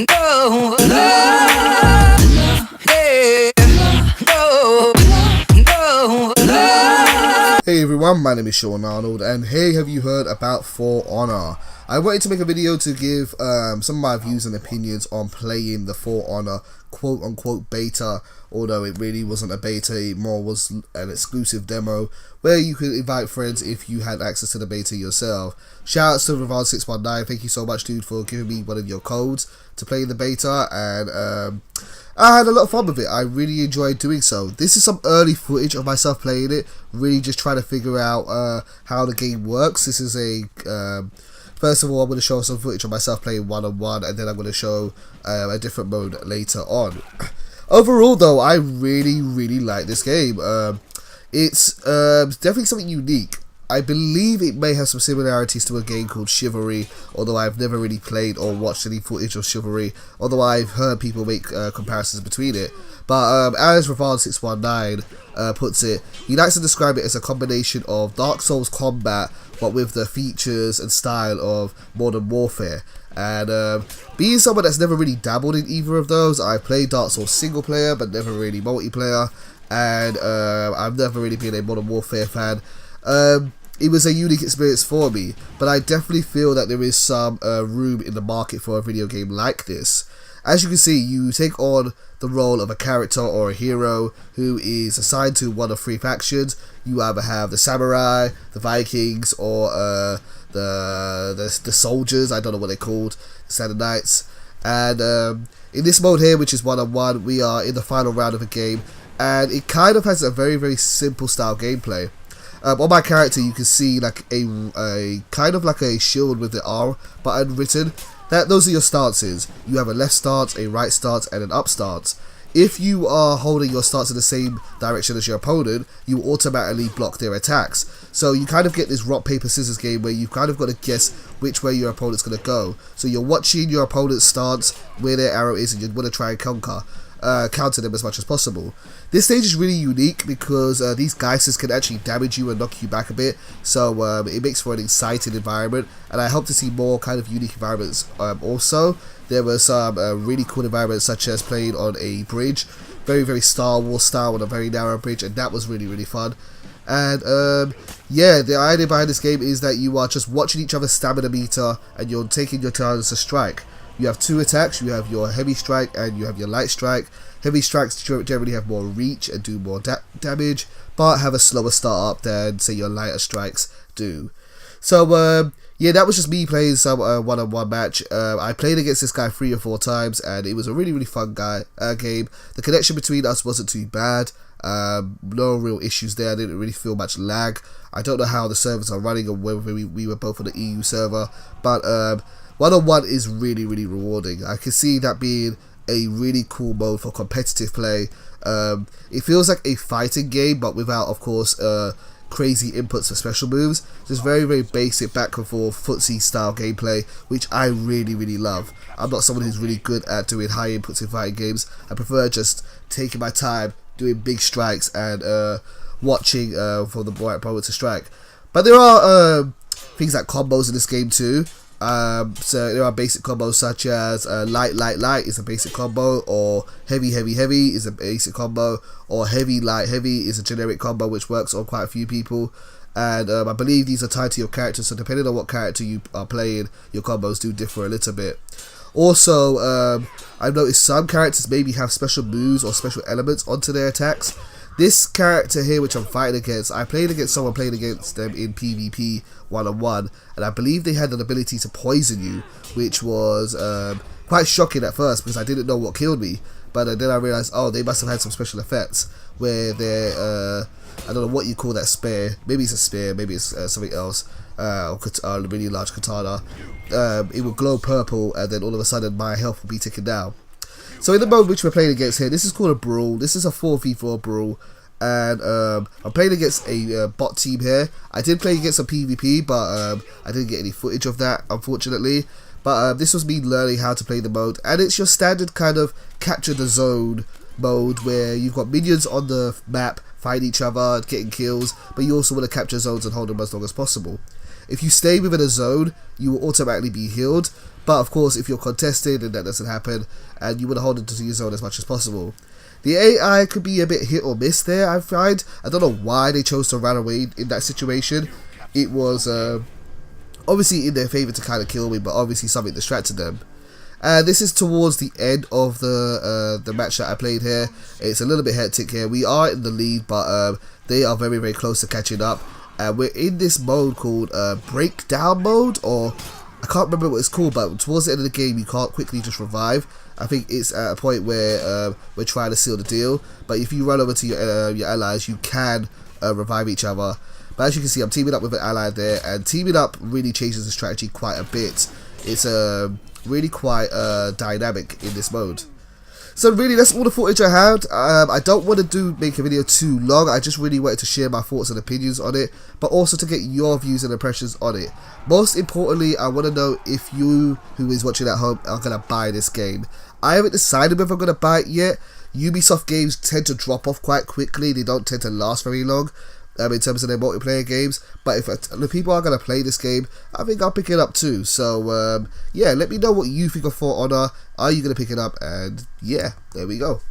Go, yeah, go, go. Hey everyone, my name is Sean Arnold, and hey, have you heard about For Honor? I wanted to make a video to give some of my views and opinions on playing the For Honor quote-unquote beta, although it really wasn't a beta, it more was an exclusive demo where you could invite friends if you had access to the beta yourself. Shout out to Revard619, thank you so much dude for giving me one of your codes to play in the beta, and I had a lot of fun with it. I really enjoyed doing so. This is some early footage of myself playing it, really just trying to figure out how the game works. This is a first of all, I'm going to show some footage of myself playing one-on-one, and then I'm going to show a different mode later on. Overall, though, I really like this game. It's definitely something unique. I believe it may have some similarities to a game called Chivalry, although I've never really played or watched any footage of Chivalry, although I've heard people make comparisons between it. But as Revard619 puts it, he likes to describe it as a combination of Dark Souls combat, but with the features and style of Modern Warfare. And being someone that's never really dabbled in either of those, I played Dark Souls single player, but never really multiplayer, and I've never really been a Modern Warfare fan. It was a unique experience for me, but I definitely feel that there is some room in the market for a video game like this. As you can see, you take on the role of a character or a hero who is assigned to one of three factions. You either have the samurai, the Vikings, or the soldiers. I don't know what they're called, the Standard Knights. And in this mode here, which is one-on-one, we are in the final round of a game, and it kind of has a very simple style gameplay. On my character, you can see like a kind of like a shield with the R button written. Those are your stances. You have a left stance, a right stance, and an up stance. If you are holding your stance in the same direction as your opponent, you automatically block their attacks. So you kind of get this rock, paper, scissors game where you kind of got to guess which way your opponent's going to go. So you're watching your opponent's stance, where their arrow is, and you want to try and counter them as much as possible. This stage is really unique because these geisters can actually damage you and knock you back a bit, so it makes for an exciting environment, and I hope to see more kind of unique environments. Also, there were some really cool environments, such as playing on a bridge, very Star Wars style, on a very narrow bridge, and that was really fun. And yeah, the idea behind this game is that you are just watching each other's stamina meter, and you're taking your turns to strike. You have two attacks, you have your heavy strike and you have your light strike. Heavy strikes generally have more reach and do more damage, but have a slower start up than, say, your lighter strikes do. So, yeah, that was just me playing some one-on-one match. I played against this guy 3 or 4 times, and it was a really fun game. The connection between us wasn't too bad. No real issues there. I didn't really feel much lag. I don't know how the servers are running or whether we were both on the EU server, but one-on-one is really rewarding. I can see that being a really cool mode for competitive play. It feels like a fighting game, but without, of course, crazy inputs for special moves. Just very basic back and forth footsie style gameplay, which I really love. I'm not someone who's really good at doing high inputs in fighting games. I prefer just taking my time, doing big strikes, and watching for the right opponent to strike. But there are things like combos in this game too. So there are basic combos such as light is a basic combo, or heavy is a basic combo, or heavy is a generic combo which works on quite a few people. And I believe these are tied to your character, so depending on what character you are playing, your combos do differ a little bit. Also, I've noticed some characters maybe have special moves or special elements onto their attacks. This character here, which I'm fighting against, I played against someone playing against them in PvP one-on-one, and I believe they had an ability to poison you, which was quite shocking at first because I didn't know what killed me. But then I realized, oh, they must have had some special effects where they're, I don't know what you call that spear. Maybe it's a spear, maybe it's something else, or a really large katana. It would glow purple, and then all of a sudden my health would be ticking down. So in the mode which we're playing against here, this is called a brawl. This is a 4v4 brawl, and I'm playing against a bot team here. I did play against some PvP, but I didn't get any footage of that, unfortunately. But this was me learning how to play the mode, and it's your standard kind of capture the zone mode where you've got minions on the map fighting each other, getting kills, but you also want to capture zones and hold them as long as possible. If you stay within a zone, you will automatically be healed. But of course, if you're contested, then that doesn't happen, and you want to hold into your zone as much as possible. The AI could be a bit hit or miss there, I find. I don't know why they chose to run away in that situation. It was obviously in their favour to kind of kill me, but obviously something distracted them. This is towards the end of the match that I played here. It's a little bit hectic here. We are in the lead, but they are very, very close to catching up. We're in this mode called breakdown mode, or I can't remember what it's called, but towards the end of the game you can't quickly just revive. I think it's at a point where we're trying to seal the deal, but if you run over to your allies, you can revive each other. But as you can see, I'm teaming up with an ally there, and teaming up really changes the strategy quite a bit. It's really quite dynamic in this mode. So really, that's all the footage I had. I don't want to make a video too long. I just really wanted to share my thoughts and opinions on it, but also to get your views and impressions on it. Most importantly, I want to know if you, who is watching at home, are going to buy this game. I haven't decided whether I'm going to buy it yet. Ubisoft games tend to drop off quite quickly. They don't tend to last very long in terms of their multiplayer games, but if the people are going to play this game, I think I'll pick it up too. So yeah, let me know what you think of For Honor. Are you going to pick it up? And yeah, there we go.